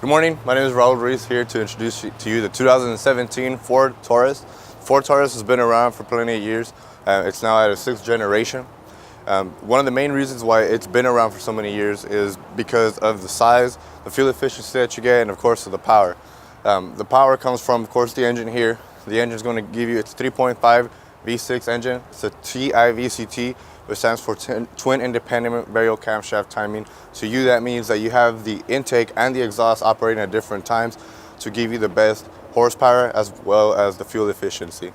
Good morning, my name is Raul Ruiz here to introduce to you the 2017 Ford Taurus. Ford Taurus has been around for plenty of years. It's now at its 6th generation. One of the main reasons why it's been around for so many years is because of the size, the fuel efficiency that you get, and of course of the power. The power comes from, of course, the engine here. The engine is going to give you its 3.5 V6 engine. It's a TIVCT, which stands for Twin Independent Variable Camshaft Timing. To you, that means that you have the intake and the exhaust operating at different times to give you the best horsepower as well as the fuel efficiency.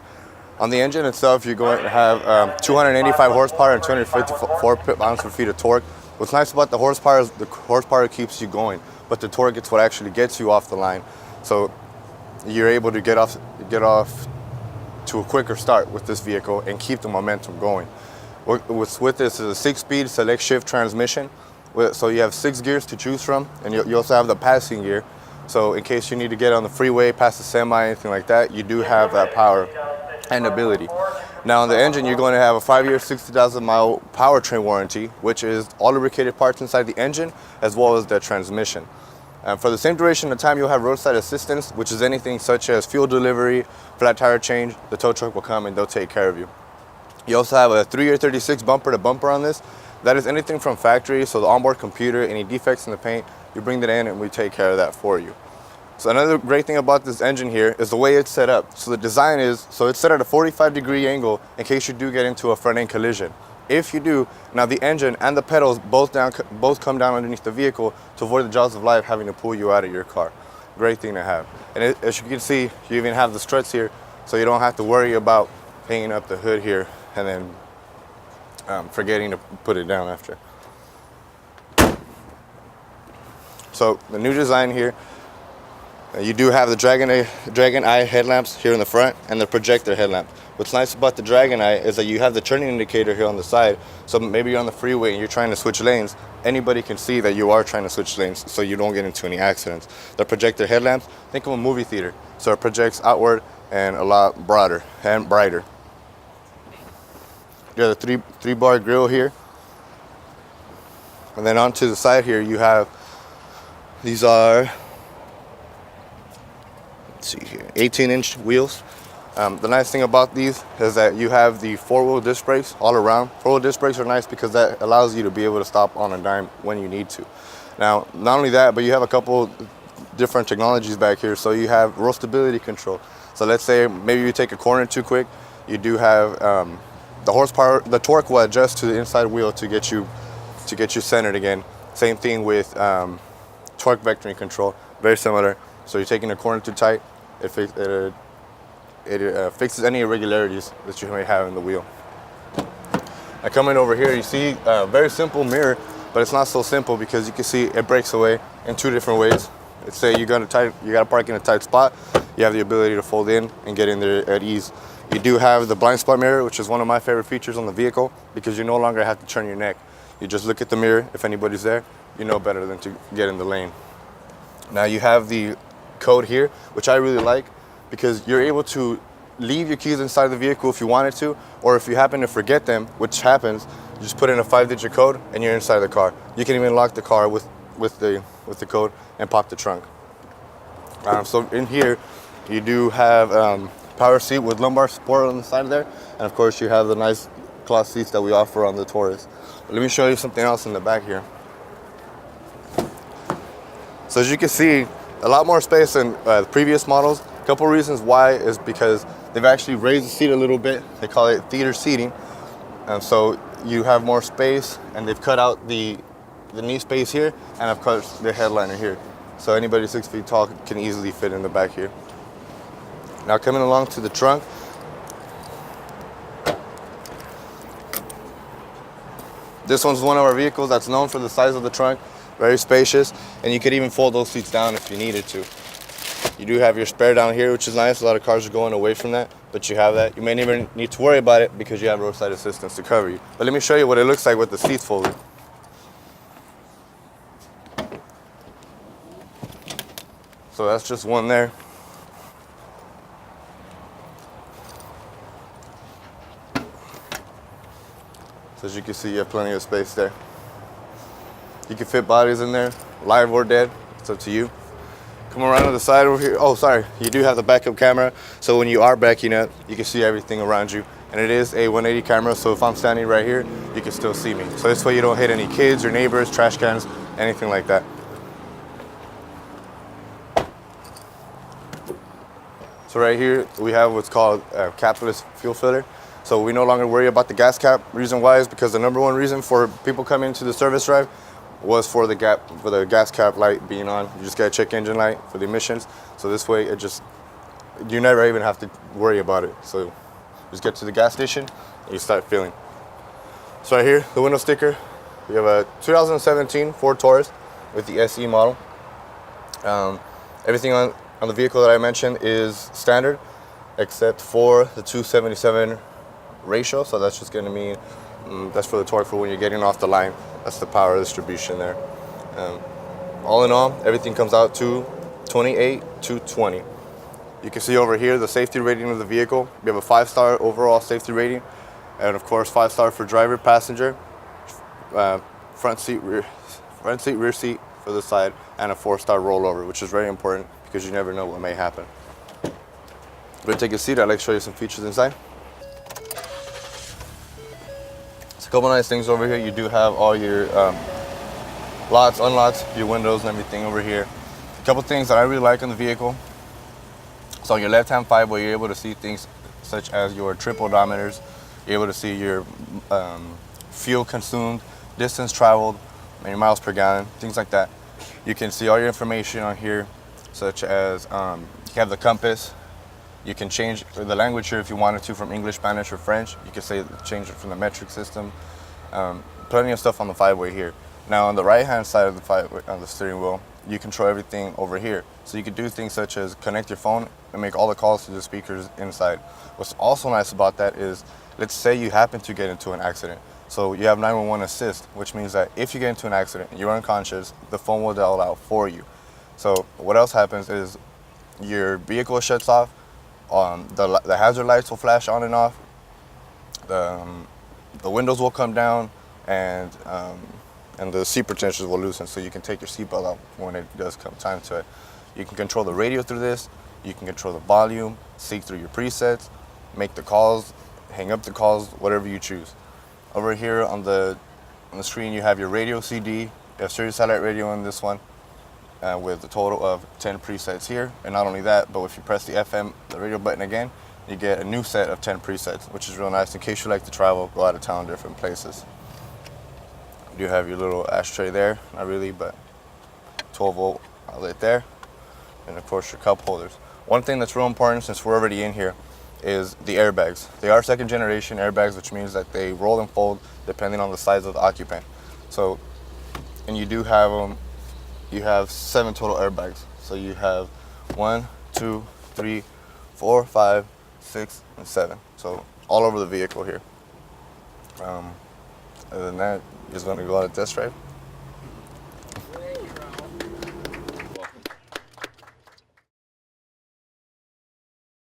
On the engine itself, you're going to have 285 horsepower and 254 pounds-per-feet of torque. What's nice about the horsepower is the horsepower keeps you going, but the torque is what actually gets you off the line. So you're able to get off to a quicker start with this vehicle and keep the momentum going. What's with this is a 6-speed select shift transmission. So you have 6 gears to choose from, and you also have the passing gear. So in case you need to get on the freeway, past the semi, anything like that, you do have that power and ability. Now on the engine, you're going to have a 5-year, 60,000-mile powertrain warranty, which is all lubricated parts inside the engine, as well as the transmission. For the same duration of time, you'll have roadside assistance, which is anything such as fuel delivery, flat tire change. The tow truck will come and they'll take care of you. You also have a 3-year 36 bumper to bumper on this. That is anything from factory, so the onboard computer, any defects in the paint, you bring that in and we take care of that for you. So another great thing about this engine here is the way it's set up. So the design is, so it's set at a 45-degree angle in case you do get into a front-end collision. If you do, now the engine and the pedals both come down underneath the vehicle to avoid the jaws of life having to pull you out of your car. Great thing to have. And as you can see, you even have the struts here, so you don't have to worry about hanging up the hood here and then forgetting to put it down after. So the new design here, you do have the Dragon Eye headlamps here in the front and the projector headlamp. What's nice about the Dragon Eye is that you have the turning indicator here on the side, so maybe you're on the freeway and you're trying to switch lanes, anybody can see that you are trying to switch lanes so you don't get into any accidents. The projector headlamps, think of a movie theater, so it projects outward and a lot broader and brighter. You have the three-bar grill here. And then onto the side here, you have, these are, let's see here, 18-inch wheels. The nice thing about these is that you have the 4-wheel disc brakes all around. 4-wheel disc brakes are nice because that allows you to be able to stop on a dime when you need to. Now, not only that, but you have a couple different technologies back here. So you have roll stability control. So let's say maybe you take a corner too quick, you do have the horsepower, the torque will adjust to the inside wheel to get you centered again. Same thing with torque vectoring control, very similar. So you're taking a corner too tight, it fixes any irregularities that you may have in the wheel. Now coming over here, you see a very simple mirror, but it's not so simple because you can see it breaks away in 2 different ways. Let's say you got to park in a tight spot, you have the ability to fold in and get in there at ease. You do have the blind spot mirror, which is one of my favorite features on the vehicle because you no longer have to turn your neck. You just look at the mirror. If anybody's there, you know better than to get in the lane. Now you have the code here, which I really like because you're able to leave your keys inside the vehicle if you wanted to, or if you happen to forget them, which happens, you just put in a 5-digit code and you're inside the car. You can even lock the car with the code and pop the trunk. So in here, you do have power seat with lumbar support on the side there, and of course you have the nice cloth seats that we offer on the Taurus. But let me show you something else in the back here. So as you can see, a lot more space than the previous models. A couple reasons why is because they've actually raised the seat a little bit. They call it theater seating, and so you have more space, and they've cut out the knee space here, and of course the headliner here. So anybody 6 feet tall can easily fit in the back here. Now coming along to the trunk, this one's one of our vehicles that's known for the size of the trunk, very spacious, and you could even fold those seats down if you needed to. You do have your spare down here, which is nice. A lot of cars are going away from that, but you have that. You may never need to worry about it because you have roadside assistance to cover you. But let me show you what it looks like with the seats folded. So that's just one there. So as you can see, you have plenty of space there. You can fit bodies in there, live or dead, it's up to you. Come around to the side over here. Oh, sorry, you do have the backup camera, so when you are backing up, you can see everything around you. And it is a 180 camera, so if I'm standing right here, you can still see me. So this way you don't hit any kids or neighbors, trash cans, anything like that. So right here, we have what's called a capless fuel filter. So we no longer worry about the gas cap. Reason why is because the number one reason for people coming to the service drive was for the gas cap light being on. You just gotta check engine light for the emissions. So this way, you never even have to worry about it. So just get to the gas station and you start filling. So right here, the window sticker, we have a 2017 Ford Taurus with the SE model. Everything on the vehicle that I mentioned is standard, except for the 277 ratio. So that's just gonna mean, that's for the torque for when you're getting off the line. That's the power distribution there. All in all, everything comes out to 28,220. You can see over here the safety rating of the vehicle. We have a 5-star overall safety rating, and of course 5-star for driver, passenger, front seat, rear seat for the side, and a 4-star rollover, which is very important because you never know what may happen. We're gonna take a seat. I'd like to show you some features inside. A couple nice things over here. You do have all your locks, unlocks, your windows and everything over here. A couple things that I really like on the vehicle. So on your left-hand five-way, you're able to see things such as your trip odometers. You're able to see your fuel consumed, distance traveled, and your miles per gallon, things like that. You can see all your information on here, such as you have the compass. You can change the language here if you wanted to, from English, Spanish, or French. You can change it from the metric system. Plenty of stuff on the five-way here. Now on the right-hand side of the five-way, on the steering wheel, you control everything over here. So you can do things such as connect your phone and make all the calls to the speakers inside. What's also nice about that is, let's say you happen to get into an accident. So you have 911 assist, which means that if you get into an accident and you're unconscious, the phone will dial out for you. So what else happens is your vehicle shuts off, the hazard lights will flash on and off, the windows will come down, and the seat protectors will loosen, so you can take your seatbelt off when it does come time to it. You can control the radio through this. You can control the volume, sync through your presets, make the calls, hang up the calls, whatever you choose. Over here on the screen, you have your radio CD. You have Sirius satellite radio in this one, with a total of 10 presets here. And not only that, but if you press the FM, the radio button again, you get a new set of 10 presets, which is real nice in case you like to travel, go out of town, different places. You do have your little ashtray there, not really, but 12-volt outlet there, and of course your cup holders. One thing that's real important, since we're already in here, is the airbags. They are second generation airbags, which means that they roll and fold depending on the size of the occupant. So, and you do have them, you have 7 total airbags. So you have 1, 2, 3, 4, 5, 6, and 7. So all over the vehicle here. Other than that, just gonna go on a test drive.